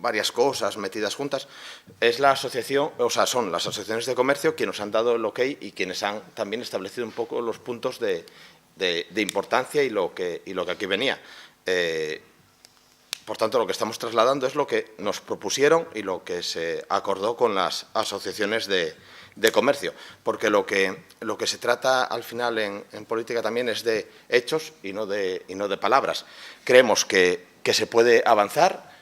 varias cosas metidas juntas, es la asociación, o sea, son las asociaciones de comercio quienes han dado el ok y quienes han también establecido un poco los puntos de importancia y lo que aquí venía. Por tanto, lo que estamos trasladando es lo que nos propusieron y lo que se acordó con las asociaciones de comercio, porque lo que se trata al final en política también es de hechos y no de palabras. Creemos que se puede avanzar.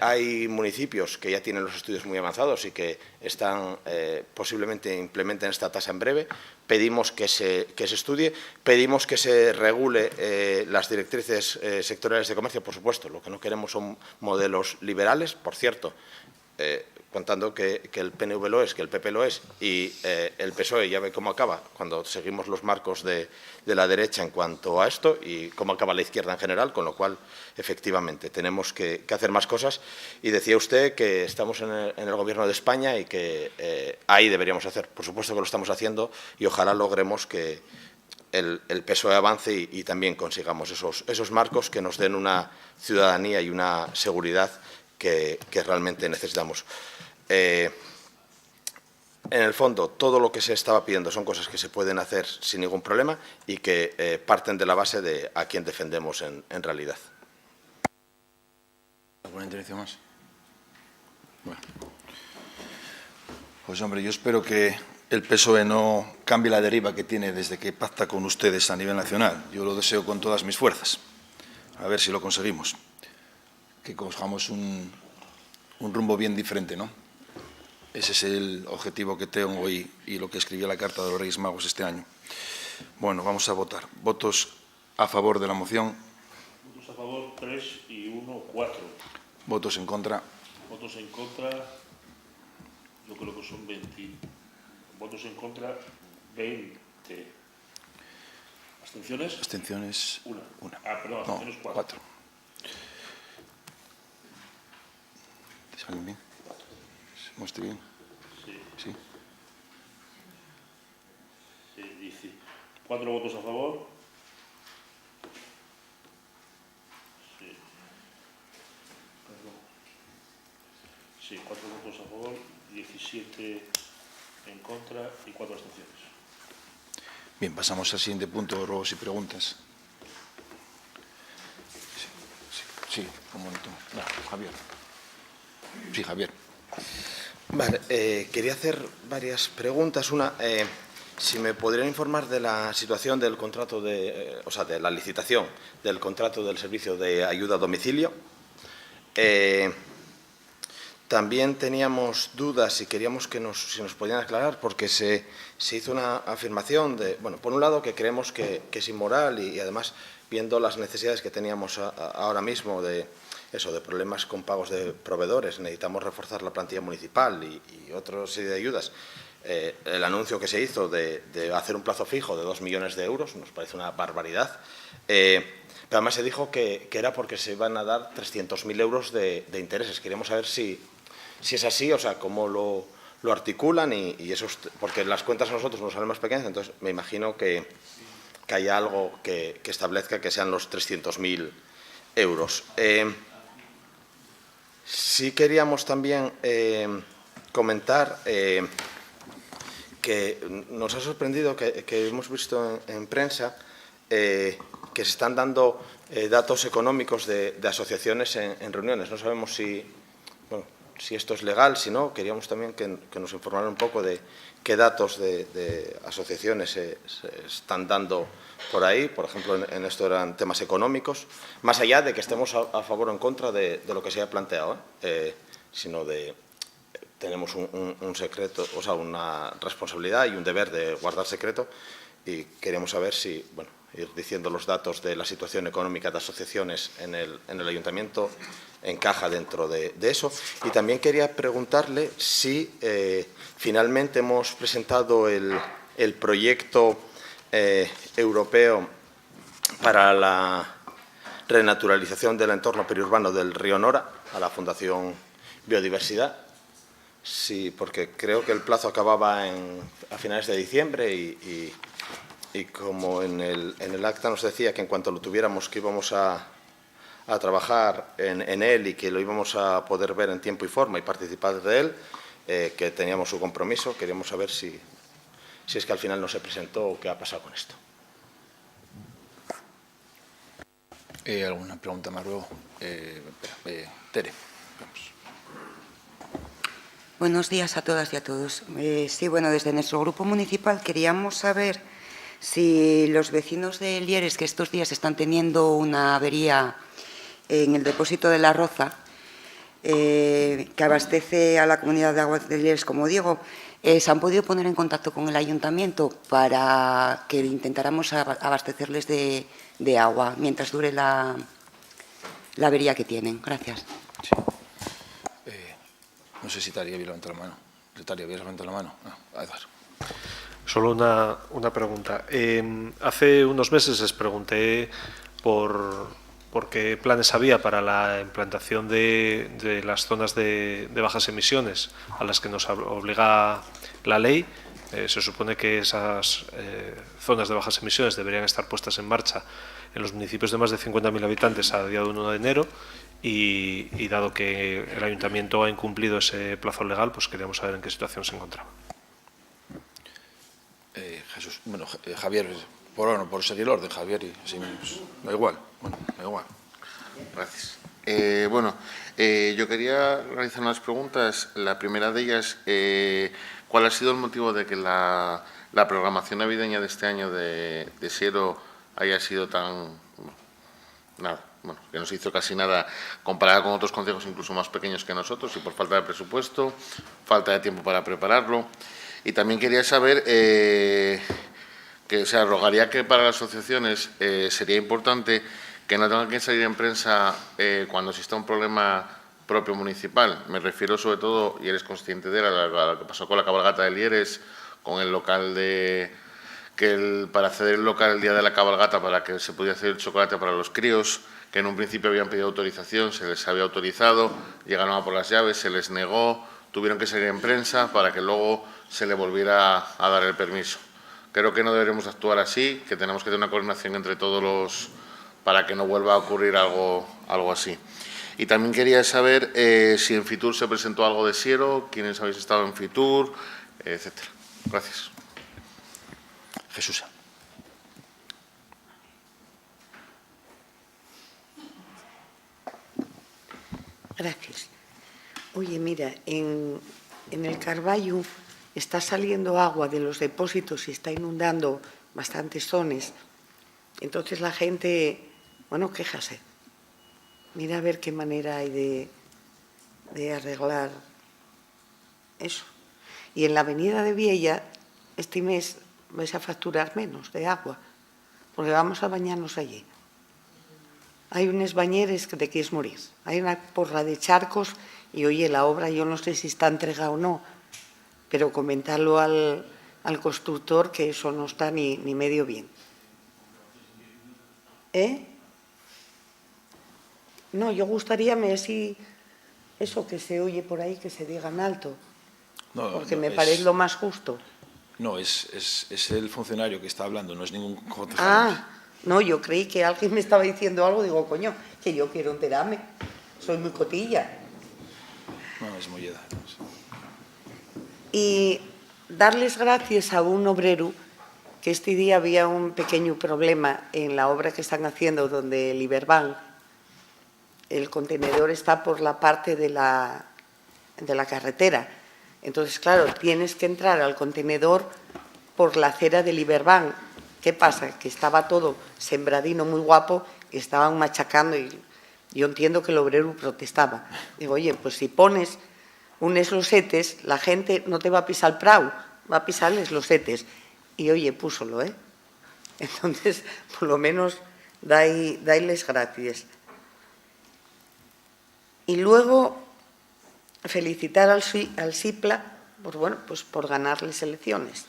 Hay municipios que ya tienen los estudios muy avanzados y que están posiblemente implementen esta tasa en breve. Pedimos que se estudie, pedimos que se regule las directrices sectoriales de comercio, por supuesto. Lo que no queremos son modelos liberales, por cierto, contando que el PNV lo es, que el PP lo es y el PSOE ya ve cómo acaba cuando seguimos los marcos de la derecha en cuanto a esto y cómo acaba la izquierda en general, con lo cual, efectivamente, tenemos que hacer más cosas. Y decía usted que estamos en el Gobierno de España y que ahí deberíamos hacer. Por supuesto que lo estamos haciendo y ojalá logremos que el PSOE avance y también consigamos esos marcos que nos den una ciudadanía y una seguridad que realmente necesitamos. En el fondo, todo lo que se estaba pidiendo son cosas que se pueden hacer sin ningún problema y que parten de la base de a quién defendemos en realidad. ¿Alguna intervención más? Bueno. Pues, hombre, yo espero que el PSOE no cambie la deriva que tiene desde que pacta con ustedes a nivel nacional. Yo lo deseo con todas mis fuerzas. A ver si lo conseguimos. Que cojamos un rumbo bien diferente, ¿no? Ese es el objetivo que tengo hoy y lo que escribí en la Carta de los Reyes Magos este año. Bueno, vamos a votar. ¿Votos a favor de la moción? Votos a favor, 3 y 1, 4. ¿Votos en contra? Votos en contra, yo creo que son 20. Votos en contra, 20. ¿Abstenciones? Abstenciones. Una. Perdón, abstenciones, 4. ¿Te salen bien? ¿Muestre bien? Sí. Sí. Sí, dice 4 votos a favor. Sí. Perdón. Sí, 4 votos a favor, 17 en contra y 4 abstenciones. Bien, pasamos al siguiente punto, ruegos y preguntas. Sí, un momento. No, Javier. Sí, Javier. Vale, quería hacer varias preguntas. Una, si me podrían informar de la situación del contrato de la licitación del contrato del servicio de ayuda a domicilio. También teníamos dudas y queríamos que si nos podían aclarar, porque se hizo una afirmación de, bueno, por un lado que creemos que es inmoral y además viendo las necesidades que teníamos ahora mismo de problemas con pagos de proveedores, necesitamos reforzar la plantilla municipal y otra serie de ayudas. El anuncio que se hizo de hacer un plazo fijo de 2 millones de euros nos parece una barbaridad. Pero además se dijo que era porque se iban a dar 300.000 euros de intereses. Queríamos saber si es así, o sea, cómo lo articulan y eso, porque las cuentas a nosotros nos salen más pequeñas, entonces me imagino que haya algo que establezca que sean los 300.000 euros. Sí queríamos también comentar que nos ha sorprendido que hemos visto en prensa que se están dando datos económicos de asociaciones en reuniones. No sabemos si esto es legal, si no. Queríamos también que nos informaran un poco de qué datos de asociaciones se están dando por ahí. Por ejemplo, en esto eran temas económicos, más allá de que estemos a favor o en contra de lo que se haya planteado, sino tenemos un secreto, o sea, una responsabilidad y un deber de guardar secreto y queremos saber si, bueno, ir diciendo los datos de la situación económica de asociaciones en el ayuntamiento encaja dentro de eso. Y también quería preguntarle si finalmente hemos presentado el proyecto europeo para la renaturalización del entorno periurbano del río Nora a la Fundación Biodiversidad. Sí, porque creo que el plazo acababa a finales de diciembre y como en el acta nos decía que en cuanto lo tuviéramos que íbamos a a trabajar en él y que lo íbamos a poder ver en tiempo y forma y participar de él, que teníamos su compromiso. Queríamos saber si es que al final no se presentó o qué ha pasado con esto. ¿Alguna pregunta más luego? Tere, vamos. Buenos días a todas y a todos. Sí, bueno, desde nuestro grupo municipal queríamos saber si los vecinos de Lieres, que estos días están teniendo una avería en el depósito de La Roza, que abastece a la comunidad de aguas de Lieres, como digo, se han podido poner en contacto con el ayuntamiento para que intentáramos abastecerles de agua mientras dure la avería que tienen. Gracias. Sí. No sé si Talia había levantado la mano. Talia, ¿habías levantado la mano? No, Eduardo. Solo una pregunta. Hace unos meses les pregunté por qué planes había para la implantación de las zonas de bajas emisiones a las que nos obliga la ley. Se supone que esas zonas de bajas emisiones deberían estar puestas en marcha en los municipios de más de 50.000 habitantes a día de 1 de enero y dado que el Ayuntamiento ha incumplido ese plazo legal, pues queríamos saber en qué situación se encontraba. Jesús, bueno, Javier, por seguir el orden, Javier, y así pues, da igual. Bueno, da igual. Gracias. Yo quería realizar unas preguntas. La primera de ellas, ¿cuál ha sido el motivo de que la programación navideña de este año de Siero haya sido tan... que no se hizo casi nada comparada con otros concejos incluso más pequeños que nosotros, y por falta de presupuesto, falta de tiempo para prepararlo? Y también quería saber rogaría que para las asociaciones sería importante que no tengan que salir en prensa cuando exista un problema propio municipal. Me refiero sobre todo, y eres consciente de lo que pasó con la cabalgata de Lieres, con el local para acceder al local el día de la cabalgata para que se pudiera hacer el chocolate para los críos, que en un principio habían pedido autorización, se les había autorizado, llegaron a por las llaves, se les negó, tuvieron que salir en prensa para que luego se le volviera a dar el permiso. Creo que no deberemos actuar así, que tenemos que tener una coordinación entre todos para que no vuelva a ocurrir algo así. Y también quería saber si en Fitur se presentó algo de Siero, quiénes habéis estado en Fitur, etcétera. Gracias. Jesús. Gracias. Oye, mira, en el Carballo está saliendo agua de los depósitos y está inundando bastantes zonas. Entonces la gente, bueno, quéjase. Mira a ver qué manera hay de arreglar eso. Y en la avenida de Viella, este mes vais a facturar menos de agua, porque vamos a bañarnos allí. Hay unas bañeres que te quieres morir. Hay una porra de charcos y, oye, la obra yo no sé si está entregada o no, pero comentarlo al constructor que eso no está ni medio bien. No, yo gustaríame si eso que se oye por ahí, que se diga en alto, porque me parece lo más justo. No, es el funcionario que está hablando, no es ningún concejal. Ah, no, yo creí que alguien me estaba diciendo algo, digo, coño, que yo quiero enterarme, soy muy cotilla. No, es Molleda. Y darles gracias a un obrero que este día había un pequeño problema en la obra que están haciendo donde el Iberbank, el contenedor está por la parte de la carretera. Entonces, claro, tienes que entrar al contenedor por la acera del Iberbank. ¿Qué pasa? Que estaba todo sembradino, muy guapo, y estaban machacando y yo entiendo que el obrero protestaba. Digo, oye, pues si pones unos losetes, la gente no te va a pisar el prau, va a pisar los losetes. Y oye, púsolo, ¿eh? Entonces, por lo menos, dailes gracias. Y luego, felicitar al SIPLA, pues bueno, pues por ganarles elecciones.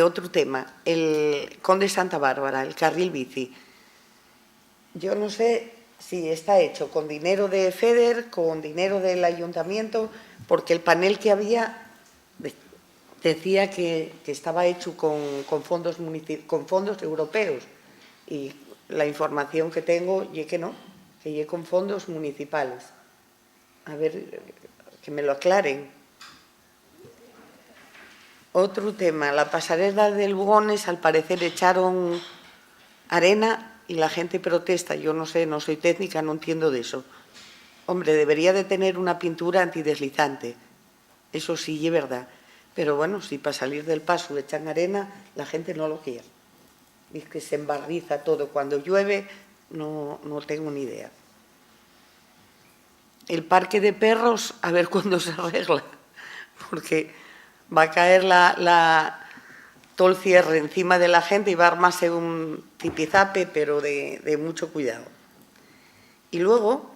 Otro tema, el Conde Santa Bárbara, el carril bici. Yo no sé si está hecho con dinero de FEDER, con dinero del ayuntamiento, porque el panel que había decía que estaba hecho con fondos europeos. Y la información que tengo y que no, que llegue con fondos municipales. A ver, que me lo aclaren. Otro tema, la pasarela del Lugones, al parecer echaron arena y la gente protesta. Yo no sé, no soy técnica, no entiendo de eso. Hombre, debería de tener una pintura antideslizante. Eso sí es verdad. Pero bueno, si para salir del paso echan arena, la gente no lo quiere. Es que se embarriza todo. Cuando llueve, no tengo ni idea. El parque de perros, a ver cuándo se arregla. Porque va a caer todo el cierre encima de la gente y va a armarse un tipizape, pero de mucho cuidado. Y luego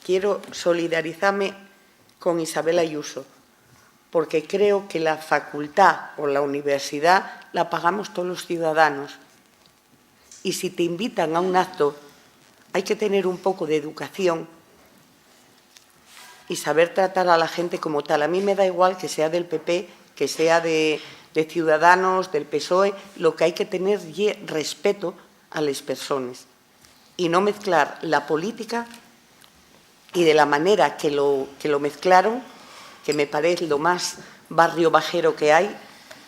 quiero solidarizarme con Isabel Ayuso, porque creo que la facultad o la universidad la pagamos todos los ciudadanos. Y si te invitan a un acto, hay que tener un poco de educación y saber tratar a la gente como tal. A mí me da igual que sea del PP, que sea de Ciudadanos, del PSOE, lo que hay que tener es respeto a las personas y no mezclar la política y de la manera que lo mezclaron, que me parece lo más barrio bajero que hay,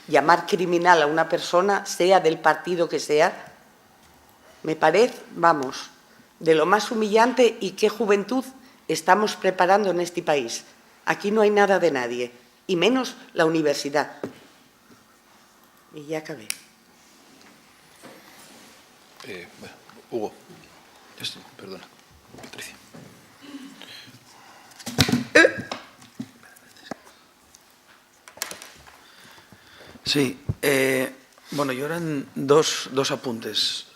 llamar criminal a una persona, sea del partido que sea, me parece, vamos, de lo más humillante. Y qué juventud estamos preparando en este país. Aquí no hay nada de nadie, y menos la universidad. Y ya acabé. Bueno, Hugo, perdona, Patricia. Sí, bueno, yo eran dos apuntes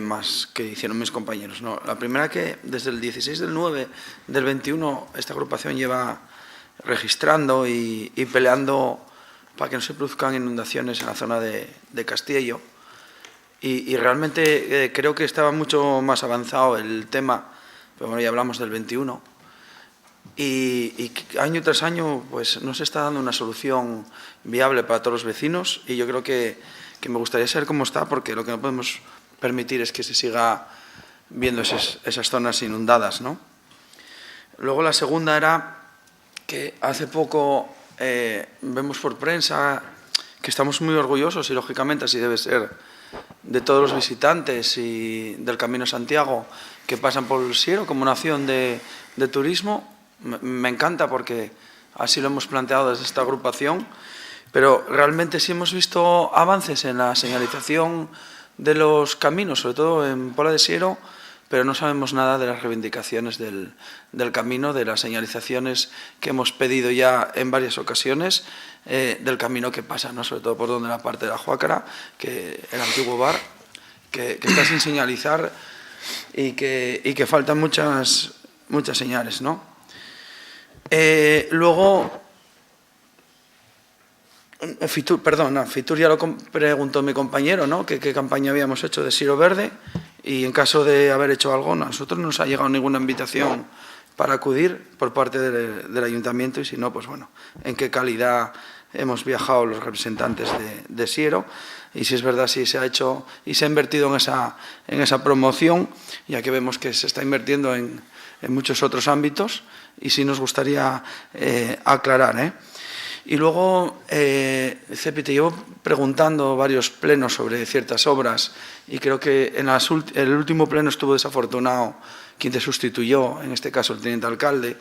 más que hicieron mis compañeros, ¿no? La primera, que desde el 16 del 9 del 21 esta agrupación lleva registrando y peleando para que no se produzcan inundaciones en la zona de Castiello, y realmente creo que estaba mucho más avanzado el tema, pero bueno, ya hablamos del 21, y año tras año pues no se está dando una solución viable para todos los vecinos, y yo creo que me gustaría saber cómo está, porque lo que no podemos permitir es que se siga viendo esas zonas inundadas, ¿no? Luego la segunda era que hace poco vemos por prensa que estamos muy orgullosos, y lógicamente así debe ser, de todos los visitantes y del Camino Santiago que pasan por el Siero como una acción de turismo. Me encanta, porque así lo hemos planteado desde esta agrupación, pero realmente sí hemos visto avances en la señalización de los caminos, sobre todo en Pola de Siero, pero no sabemos nada de las reivindicaciones del camino, de las señalizaciones que hemos pedido ya en varias ocasiones, del camino que pasa, ¿no? Sobre todo por donde la parte de la Juácara, que el antiguo bar, que está sin señalizar y que faltan muchas señales, ¿no? Luego, Fitur ya lo preguntó mi compañero, ¿no? ¿Qué campaña habíamos hecho de Siero Verde? Y en caso de haber hecho algo, a nosotros no nos ha llegado ninguna invitación para acudir por parte del ayuntamiento, y si no, pues bueno, en qué calidad hemos viajado los representantes de Siero, y si es verdad, si se ha hecho y se ha invertido en esa promoción, ya que vemos que se está invirtiendo en muchos otros ámbitos, y sí nos gustaría aclarar, Y luego, Cepi, te llevo preguntando varios plenos sobre ciertas obras, y creo que en el último pleno estuvo desafortunado quien te sustituyó, en este caso el teniente alcalde,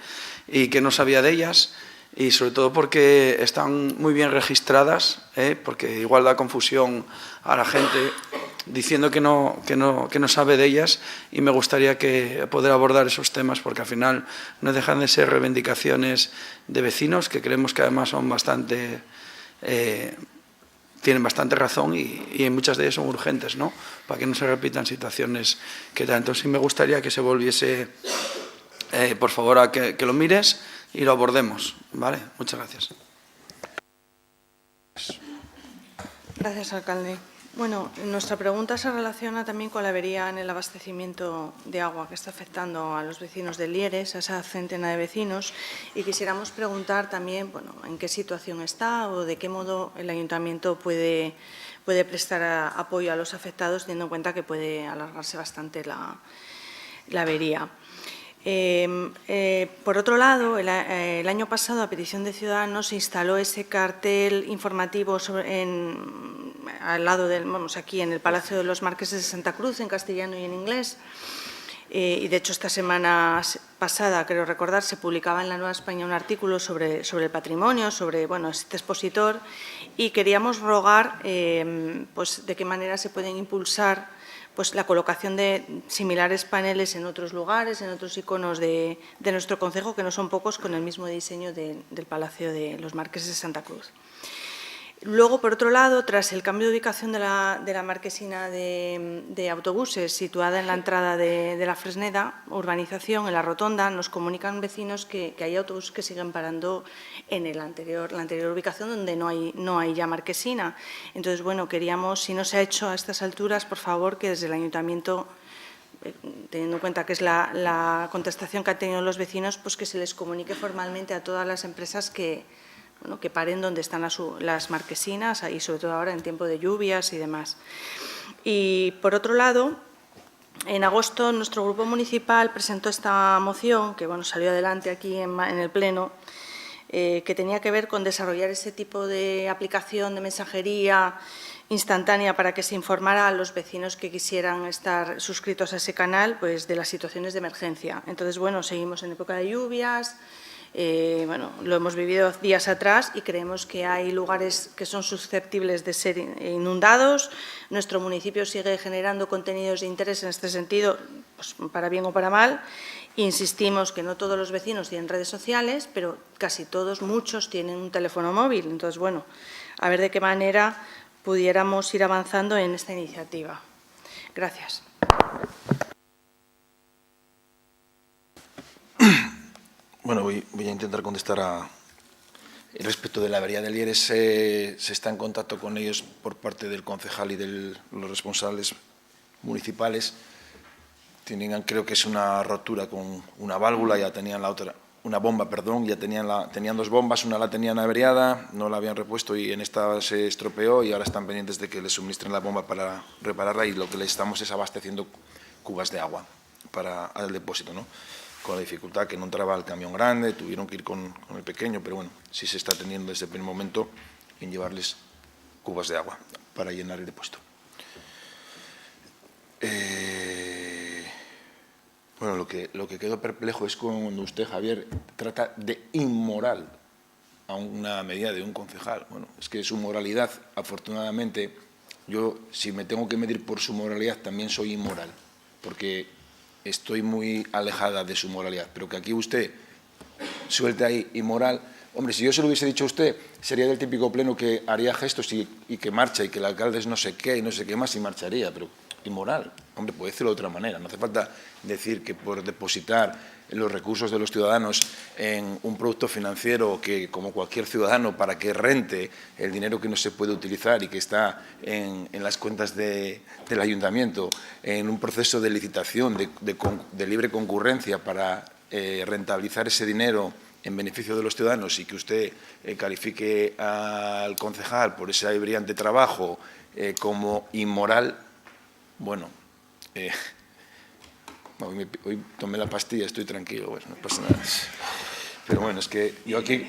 y que no sabía de ellas, y sobre todo porque están muy bien registradas, porque igual da confusión a la gente diciendo que no sabe de ellas, y me gustaría poder abordar esos temas, porque al final no dejan de ser reivindicaciones de vecinos que creemos que además son tienen bastante razón, y muchas de ellas son urgentes, ¿no? Para que no se repitan situaciones que tal. Entonces sí me gustaría que se volviese, por favor, a que lo mires y lo abordemos, ¿vale? Muchas gracias. Gracias, alcalde. Bueno, nuestra pregunta se relaciona también con la avería en el abastecimiento de agua que está afectando a los vecinos de Lieres, a esa centena de vecinos, y quisiéramos preguntar también, bueno, en qué situación está o de qué modo el Ayuntamiento puede prestar apoyo a los afectados, teniendo en cuenta que puede alargarse bastante la avería. Por otro lado, el año pasado, a petición de Ciudadanos, se instaló ese cartel informativo al lado aquí en el Palacio de los Marqueses de Santa Cruz, en castellano y en inglés. Y, de hecho, esta semana pasada, creo recordar, se publicaba en La Nueva España un artículo sobre el patrimonio, sobre este expositor, y queríamos rogar pues, de qué manera se pueden impulsar pues la colocación de similares paneles en otros lugares, en otros iconos de nuestro concejo, que no son pocos, con el mismo diseño del Palacio de los Marqueses de Santa Cruz. Luego, por otro lado, tras el cambio de ubicación de la marquesina de autobuses situada en la entrada de la Fresneda, urbanización, en la rotonda, nos comunican vecinos que hay autobuses que siguen parando en la anterior ubicación, donde no hay ya marquesina. Entonces, bueno, queríamos, si no se ha hecho a estas alturas, por favor, que desde el Ayuntamiento, teniendo en cuenta que es la contestación que han tenido los vecinos, pues que se les comunique formalmente a todas las empresas que paren donde están las marquesinas, y sobre todo ahora en tiempo de lluvias y demás. Y, por otro lado, en agosto nuestro grupo municipal presentó esta moción, que salió adelante aquí en el Pleno, que tenía que ver con desarrollar ese tipo de aplicación de mensajería instantánea para que se informara a los vecinos que quisieran estar suscritos a ese canal, pues, de las situaciones de emergencia. Entonces, seguimos en época de lluvias. Lo hemos vivido días atrás y creemos que hay lugares que son susceptibles de ser inundados. Nuestro municipio sigue generando contenidos de interés en este sentido, pues, para bien o para mal. Insistimos que no todos los vecinos tienen redes sociales, pero casi todos, muchos, tienen un teléfono móvil. Entonces, a ver de qué manera pudiéramos ir avanzando en esta iniciativa. Gracias. Bueno, voy a intentar contestar respecto de la avería de Lieres. Se está en contacto con ellos por parte del concejal y de los responsables municipales. Creo que es una rotura con una válvula, ya tenían una bomba, perdón, ya tenían dos bombas, una la tenían averiada, no la habían repuesto y en esta se estropeó y ahora están pendientes de que les suministren la bomba para repararla, y lo que les estamos es abasteciendo cubas de agua al depósito, ¿no? Con la dificultad que no entraba el camión grande, tuvieron que ir con el pequeño, pero bueno, sí se está teniendo desde el primer momento en llevarles cubas de agua para llenar el depósito. Bueno, lo que quedó perplejo es cuando usted, Javier, trata de inmoral a una medida de un concejal. Bueno, es que su moralidad, afortunadamente, yo, si me tengo que medir por su moralidad, también soy inmoral, porque estoy muy alejada de su moralidad, pero que aquí usted suelte ahí inmoral. Hombre, si yo se lo hubiese dicho a usted, sería del típico pleno que haría gestos y que marcha, y que el alcalde es no sé qué y no sé qué más y marcharía, pero inmoral. Hombre, puede decirlo de otra manera. No hace falta decir que por depositar los recursos de los ciudadanos en un producto financiero que, como cualquier ciudadano, para que rente el dinero que no se puede utilizar y que está en las cuentas del ayuntamiento, en un proceso de licitación, de libre concurrencia para rentabilizar ese dinero en beneficio de los ciudadanos, y que usted califique al concejal por ese brillante trabajo como inmoral, bueno, hoy tomé la pastilla, estoy tranquilo, no pasa nada. Pero bueno, es que yo aquí...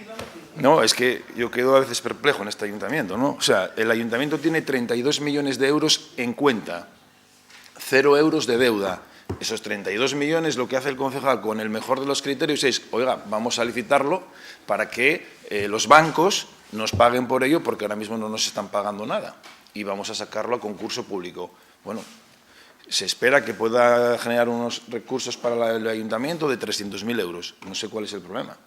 No, es que yo quedo a veces perplejo en este ayuntamiento, ¿no? O sea, el ayuntamiento tiene 32 millones de euros en cuenta, 0 euros de deuda. Esos 32 millones, lo que hace el concejal con el mejor de los criterios es, oiga, vamos a licitarlo para que los bancos nos paguen por ello, porque ahora mismo no nos están pagando nada, y vamos a sacarlo a concurso público. Bueno, se espera que pueda generar unos recursos para el ayuntamiento de 300.000 euros. No sé cuál es el problema.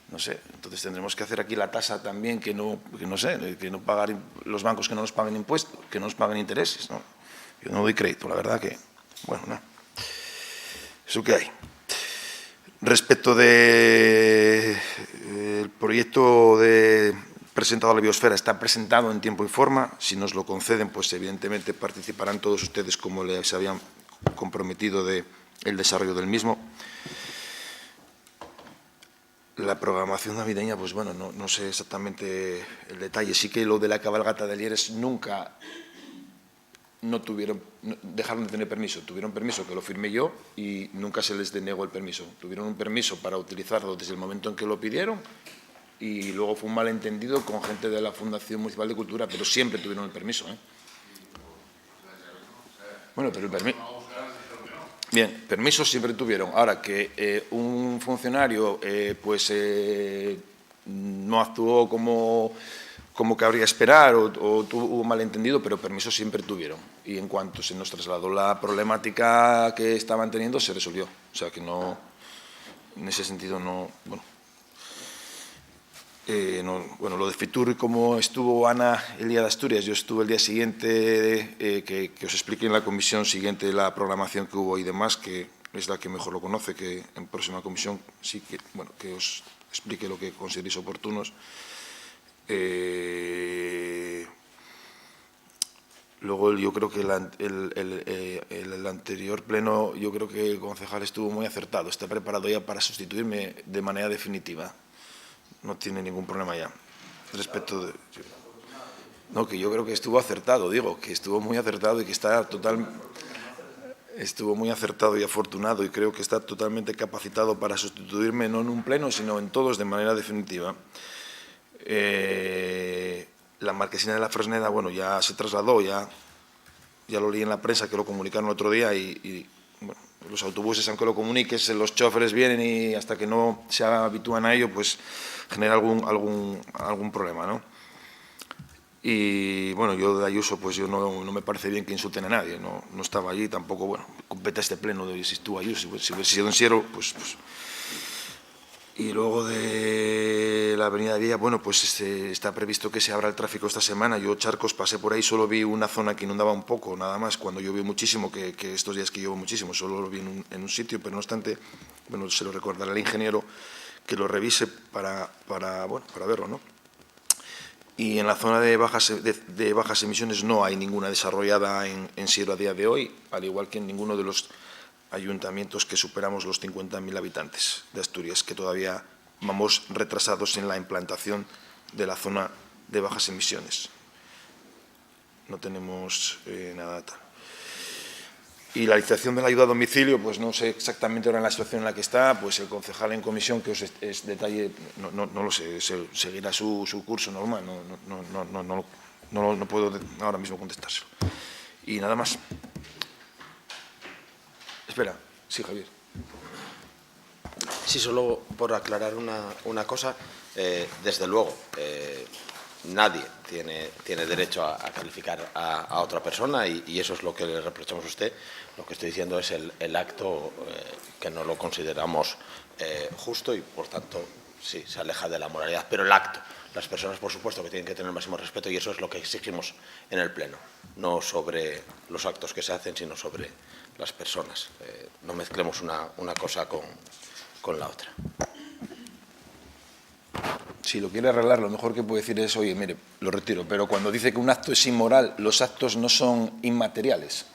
No sé. Entonces tendremos que hacer aquí la tasa también, que no pagar los bancos, que no nos paguen impuestos, que no nos paguen intereses, ¿no? Yo no doy crédito, la verdad que... Bueno, no. Eso que hay. Respecto del proyecto de presentado a la biosfera está presentado en tiempo y forma. Si nos lo conceden, pues evidentemente participarán todos ustedes como les habían comprometido del desarrollo del mismo. La programación navideña, pues bueno, no sé exactamente el detalle. Sí que lo de la cabalgata de Lieres nunca dejaron de tener permiso. Tuvieron permiso, que lo firmé yo, y nunca se les denegó el permiso. Tuvieron un permiso para utilizarlo desde el momento en que lo pidieron, y luego fue un malentendido con gente de la Fundación Municipal de Cultura, pero siempre tuvieron el permiso, ¿eh? Bueno, pero el permiso... Bien, permisos siempre tuvieron. Ahora, que un funcionario no actuó como cabría esperar o tuvo un malentendido, pero permisos siempre tuvieron. Y en cuanto se nos trasladó la problemática que estaban teniendo, se resolvió. O sea, que no, en ese sentido no... Bueno, lo de Fitur, como estuvo Ana el día de Asturias, yo estuve el día siguiente, que os explique en la comisión siguiente la programación que hubo y demás, que es la que mejor lo conoce, que en próxima comisión sí que, bueno, que os explique lo que consideréis oportunos. Luego yo creo que el anterior pleno, yo creo que el concejal estuvo muy acertado, está preparado ya para sustituirme de manera definitiva. No tiene ningún problema ya. Respecto de... No, que yo creo que estuvo acertado, digo, que estuvo muy acertado y que está estuvo muy acertado y afortunado, y creo que está totalmente capacitado para sustituirme no en un pleno, sino en todos de manera definitiva. La marquesina de la Fresneda, bueno, ya se trasladó, ya lo leí en la prensa que lo comunicaron el otro día y bueno, los autobuses, aunque lo comuniques, los choferes vienen y hasta que no se habitúan a ello, pues genera algún problema, ¿no? Y bueno, yo de Ayuso, pues yo no me parece bien que insulten a nadie, no estaba allí, tampoco, bueno, compete este pleno de si estuvo Ayuso, si hubiese sido en Siero, pues. Y luego de la avenida de Villa, bueno, pues está previsto que se abra el tráfico esta semana. Yo, Charcos, pasé por ahí, solo vi una zona que inundaba un poco, nada más, cuando llovió muchísimo, que estos días que llovió muchísimo, solo lo vi en un sitio, pero no obstante, bueno, se lo recordará al ingeniero que lo revise para verlo, ¿no? Y en la zona de bajas emisiones no hay ninguna desarrollada en Siero a día de hoy, al igual que en ninguno de los ayuntamientos que superamos los 50.000 habitantes de Asturias, que todavía vamos retrasados en la implantación de la zona de bajas emisiones. No tenemos nada tal. Y la licitación de la ayuda a domicilio, pues no sé exactamente ahora en la situación en la que está, pues el concejal en comisión que os detalle, no lo sé, seguirá su curso normal, no puedo ahora mismo contestárselo. Y nada más. Espera, sí, Javier. Sí, solo por aclarar una cosa, desde luego, nadie tiene derecho a calificar a otra persona y eso es lo que le reprochamos a usted. Lo que estoy diciendo es el acto que no lo consideramos justo y, por tanto, sí, se aleja de la moralidad. Pero el acto, las personas, por supuesto, que tienen que tener el máximo respeto y eso es lo que exigimos en el Pleno. No sobre los actos que se hacen, sino sobre las personas. No mezclemos una cosa con la otra. Si lo quiere arreglar, lo mejor que puede decir es, oye, mire, lo retiro, pero cuando dice que un acto es inmoral, los actos no son inmateriales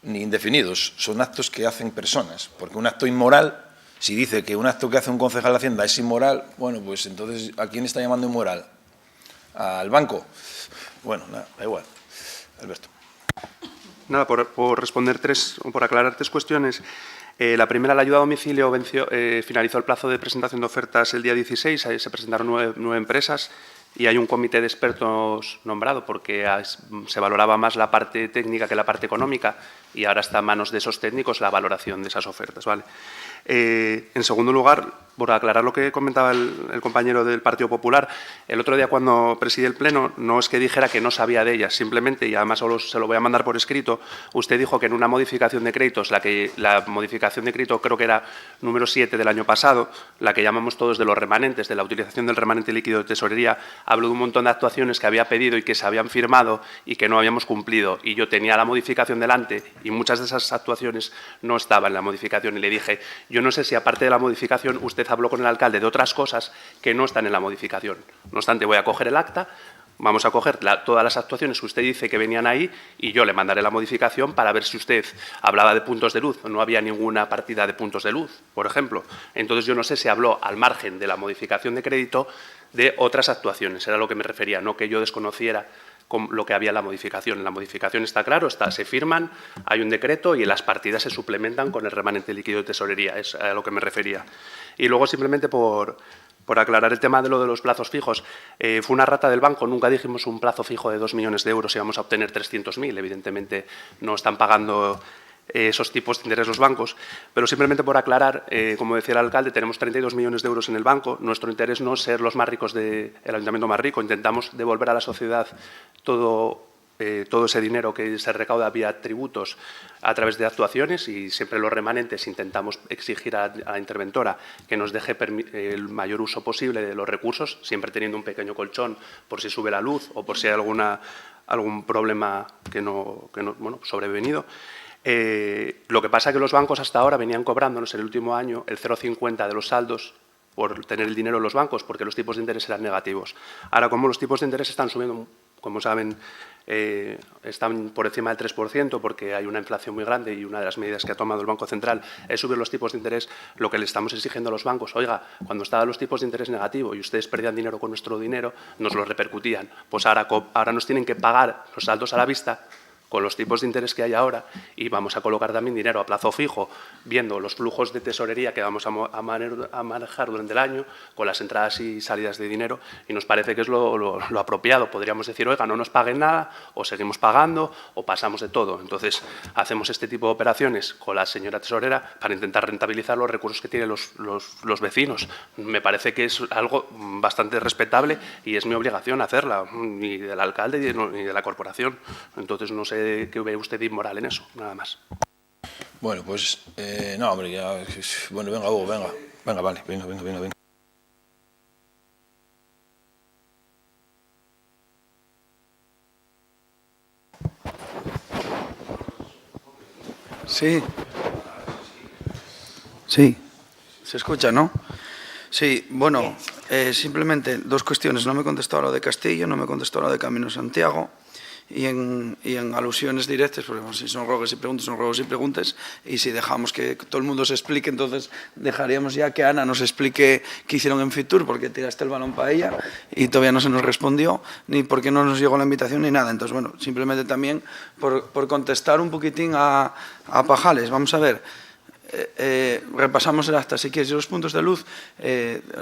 ni indefinidos, son actos que hacen personas, porque un acto inmoral, si dice que un acto que hace un concejal de Hacienda es inmoral, bueno, pues entonces, ¿a quién está llamando inmoral? ¿Al banco? Bueno, nada, da igual. Alberto. Nada, por responder por aclarar tres cuestiones. La primera, la ayuda a domicilio, finalizó el plazo de presentación de ofertas el día 16, se presentaron nueve empresas y hay un comité de expertos nombrado porque se valoraba más la parte técnica que la parte económica y ahora está en manos de esos técnicos la valoración de esas ofertas, ¿vale? En segundo lugar, por aclarar lo que comentaba el compañero del Partido Popular, el otro día cuando presidí el Pleno no es que dijera que no sabía de ellas, simplemente, y además solo se lo voy a mandar por escrito, usted dijo que en una modificación de créditos, la modificación de crédito creo que era número 7 del año pasado, la que llamamos todos de los remanentes, de la utilización del remanente líquido de tesorería, habló de un montón de actuaciones que había pedido y que se habían firmado y que no habíamos cumplido. Y yo tenía la modificación delante y muchas de esas actuaciones no estaban en la modificación y le dije, Yo no sé si, aparte de la modificación, usted habló con el alcalde de otras cosas que no están en la modificación. No obstante, voy a coger el acta, vamos a coger todas las actuaciones que usted dice que venían ahí y yo le mandaré la modificación para ver si usted hablaba de puntos de luz. No había ninguna partida de puntos de luz, por ejemplo. Entonces, yo no sé si habló, al margen de la modificación de crédito, de otras actuaciones. Era a lo que me refería, no que yo desconociera con lo que había en la modificación. En la modificación está claro, se firman, hay un decreto y las partidas se suplementan con el remanente líquido de tesorería. Es a lo que me refería. Y luego, simplemente por aclarar el tema de lo de los plazos fijos, fue una rata del banco. Nunca dijimos un plazo fijo de 2 millones de euros y vamos a obtener 300.000. Evidentemente, no están pagando esos tipos de interés los bancos, pero simplemente por aclarar, como decía el alcalde, tenemos 32 millones de euros en el banco. Nuestro interés no es ser los más ricos del ayuntamiento más rico. Intentamos devolver a la sociedad todo ese dinero que se recauda vía tributos a través de actuaciones, y siempre los remanentes intentamos exigir a la interventora que nos deje el mayor uso posible de los recursos, siempre teniendo un pequeño colchón por si sube la luz o por si hay algún problema que no sobrevenido. Lo que pasa es que los bancos hasta ahora venían cobrándonos en el último año el 0,50 de los saldos por tener el dinero en los bancos, porque los tipos de interés eran negativos. Ahora, como los tipos de interés están subiendo, como saben, están por encima del 3%, porque hay una inflación muy grande, y una de las medidas que ha tomado el Banco Central es subir los tipos de interés. Lo que le estamos exigiendo a los bancos: oiga, cuando estaban los tipos de interés negativos y ustedes perdían dinero con nuestro dinero, nos lo repercutían. Pues ahora nos tienen que pagar los saldos a la vista con los tipos de interés que hay ahora, y vamos a colocar también dinero a plazo fijo, viendo los flujos de tesorería que vamos a manejar durante el año, con las entradas y salidas de dinero, y nos parece que es lo apropiado. Podríamos decir: oiga, no nos paguen nada, o seguimos pagando, o pasamos de todo. Entonces, hacemos este tipo de operaciones con la señora tesorera para intentar rentabilizar los recursos que tienen los vecinos. Me parece que es algo bastante respetable y es mi obligación hacerla, ni del alcalde ni de la corporación. Entonces, no sé qué ve usted de inmoral en eso, nada más. Bueno, pues, no, hombre, ya... Bueno, venga, Hugo, venga. Venga, vale, venga. Sí. Sí. Se escucha, ¿no? Sí, bueno, simplemente dos cuestiones. No me contestó a lo de Castillo, no me contestó a lo de Camino Santiago. Y en alusiones directas, porque bueno, si son ruegos y preguntas, son ruegos y preguntas, y si dejamos que todo el mundo se explique, entonces dejaríamos ya que Ana nos explique qué hicieron en Fitur, porque tiraste el balón para ella y todavía no se nos respondió, ni por qué no nos llegó la invitación, ni nada. Entonces, bueno, simplemente también por contestar un poquitín a Pajales. Vamos a ver. Repasamos el acta, si quieres. Los puntos de luz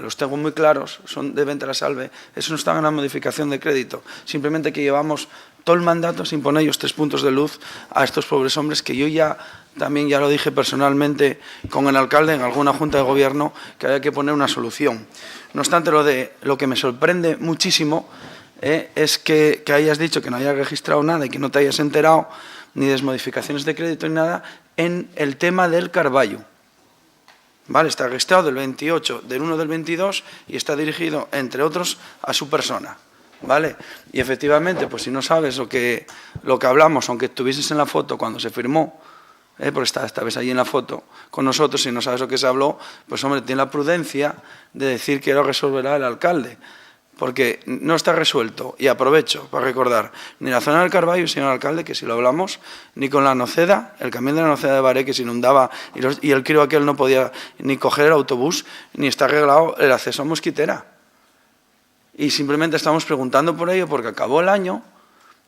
los tengo muy claros, son de venta a la salve. Eso no está en la modificación de crédito, simplemente que llevamos todo el mandato sin poner ellos 3 puntos de luz a estos pobres hombres, que yo también ya lo dije personalmente con el alcalde en alguna junta de gobierno, que había que poner una solución. No obstante, lo que me sorprende muchísimo es que hayas dicho que no hayas registrado nada y que no te hayas enterado ni de modificaciones de crédito ni nada en el tema del Carballo. ¿Vale? Está registrado del 28 del 1 del 22 y está dirigido, entre otros, a su persona. ¿Vale? Y efectivamente, pues si no sabes lo que hablamos, aunque estuvieses en la foto cuando se firmó, porque estabas allí en la foto con nosotros, si no sabes lo que se habló, pues hombre, tiene la prudencia de decir que lo resolverá el alcalde, porque no está resuelto. Y aprovecho para recordar, ni la zona del Carballo, señor alcalde, que si lo hablamos, ni con la Noceda, el camión de la Noceda de Baré, que se inundaba y el crío aquel no podía ni coger el autobús, ni está arreglado el acceso a Mosquitera. Y simplemente estamos preguntando por ello porque acabó el año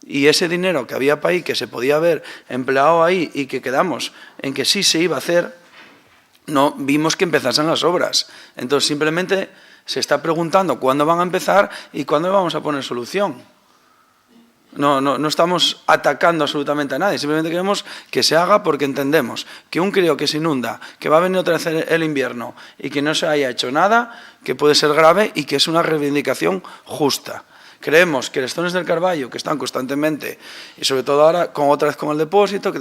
y ese dinero que había para ahí, que se podía haber empleado ahí y que quedamos en que sí se iba a hacer, no vimos que empezasen las obras. Entonces simplemente se está preguntando cuándo van a empezar y cuándo vamos a poner solución. No estamos atacando absolutamente a nadie, simplemente queremos que se haga porque entendemos que un crío que se inunda, que va a venir otra vez el invierno y que no se haya hecho nada, que puede ser grave y que es una reivindicación justa. Creemos que las zonas del Carballo, que están constantemente, y sobre todo ahora otra vez con el depósito,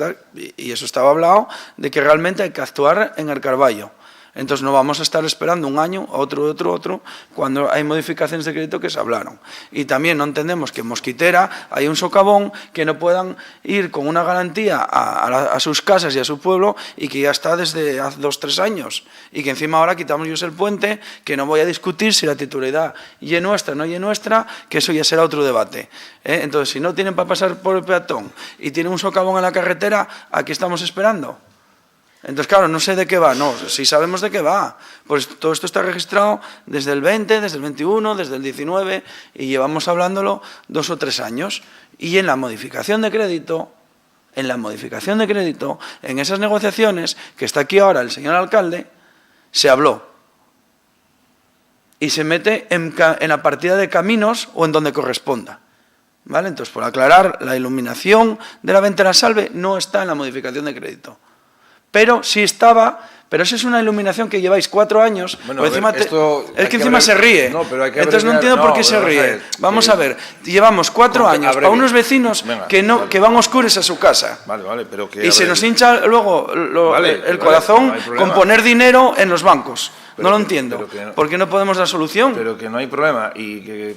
y eso estaba hablado, de que realmente hay que actuar en el Carballo. Entonces no vamos a estar esperando un año, otro, cuando hay modificaciones de crédito que se hablaron. Y también no entendemos que en Mosquitera hay un socavón que no puedan ir con una garantía a sus casas y a su pueblo y que ya está desde hace 2 o 3 años. Y que encima ahora quitamos el puente, que no voy a discutir si la titularidad es nuestra o no es nuestra, que eso ya será otro debate. Entonces, si no tienen para pasar por el peatón y tienen un socavón en la carretera, ¿a qué estamos esperando? Entonces, claro, no sé de qué va. No, si sabemos de qué va. Pues todo esto está registrado desde el 20, desde el 21, desde el 19 y llevamos hablándolo 2 o 3 años. Y en la modificación de crédito, en esas negociaciones, que está aquí ahora el señor alcalde, se habló. Y se mete en la partida de caminos o en donde corresponda. ¿Vale? Entonces, por aclarar, la iluminación de la Ventana Salve no está en la modificación de crédito. Pero sí estaba, pero esa es una iluminación que lleváis 4 años. Bueno, es que encima se ríe. No, pero hay que entonces no entiendo por qué se ríe. Vamos a ver, llevamos 4 años para unos vecinos que van oscuros a su casa. Vale, pero que... Y se nos hincha luego el corazón con poner dinero en los bancos. No lo entiendo. ¿Por qué no podemos dar solución? Pero que no hay problema,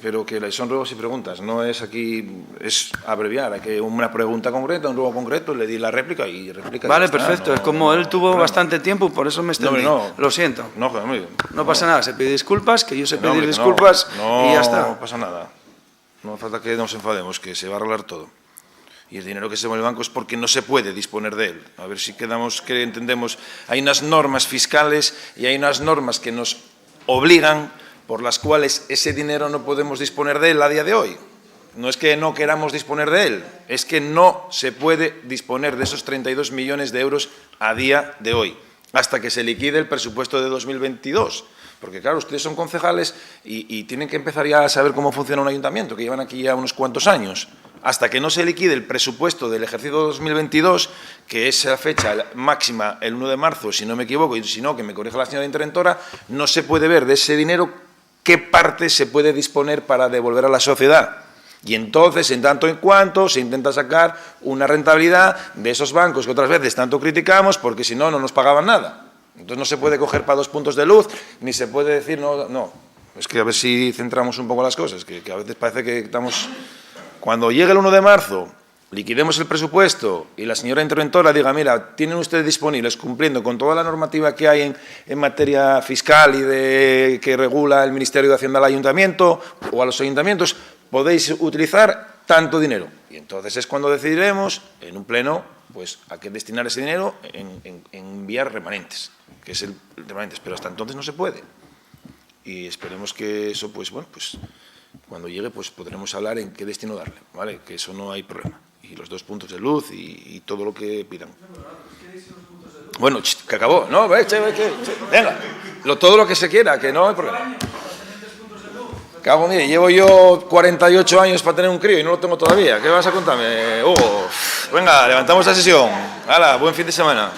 pero que son ruegos y preguntas. No es aquí, es abreviar. Hay que una pregunta concreta, un ruego concreto, le di la réplica y réplica. Vale, perfecto. Es como él tuvo bastante tiempo, por eso me extendí. Lo siento. No pasa nada. Se pide disculpas, que yo sé pedir disculpas y ya está. No pasa nada. No hace falta que nos enfademos, que se va a arreglar todo. Y el dinero que se va en el banco es porque no se puede disponer de él. A ver si quedamos que entendemos. Hay unas normas fiscales y hay unas normas que nos obligan, por las cuales ese dinero no podemos disponer de él a día de hoy. No es que no queramos disponer de él, es que no se puede disponer de esos 32 millones de euros a día de hoy, hasta que se liquide el presupuesto de 2022. Porque, claro, ustedes son concejales y tienen que empezar ya a saber cómo funciona un ayuntamiento, que llevan aquí ya unos cuantos años. Hasta que no se liquide el presupuesto del ejercicio 2022, que es la fecha máxima el 1 de marzo, si no me equivoco, y si no, que me corrija la señora interventora, no se puede ver de ese dinero qué parte se puede disponer para devolver a la sociedad. Y entonces, en tanto en cuanto, se intenta sacar una rentabilidad de esos bancos que otras veces tanto criticamos, porque si no, no nos pagaban nada. Entonces no se puede coger para 2 puntos de luz, ni se puede decir no. Es que a ver si centramos un poco las cosas, que a veces parece que estamos... Cuando llegue el 1 de marzo, liquidemos el presupuesto y la señora interventora diga, mira, tienen ustedes disponibles, cumpliendo con toda la normativa que hay en materia fiscal y que regula el Ministerio de Hacienda al Ayuntamiento o a los ayuntamientos, podéis utilizar tanto dinero. Y entonces es cuando decidiremos, en un pleno, pues a qué destinar ese dinero en enviar remanentes, que es el remanentes, pero hasta entonces no se puede. Y esperemos que eso, pues bueno, pues cuando llegue, pues podremos hablar en qué destino darle, ¿vale? Que eso no hay problema. Y los 2 puntos de luz y todo lo que pidan. Bueno, que acabó. No, venga, todo lo que se quiera, que no hay problema. Cago, mire, llevo yo 48 años para tener un crío y no lo tengo todavía. ¿Qué vas a contarme, Hugo? Venga, levantamos la sesión. Hala, buen fin de semana.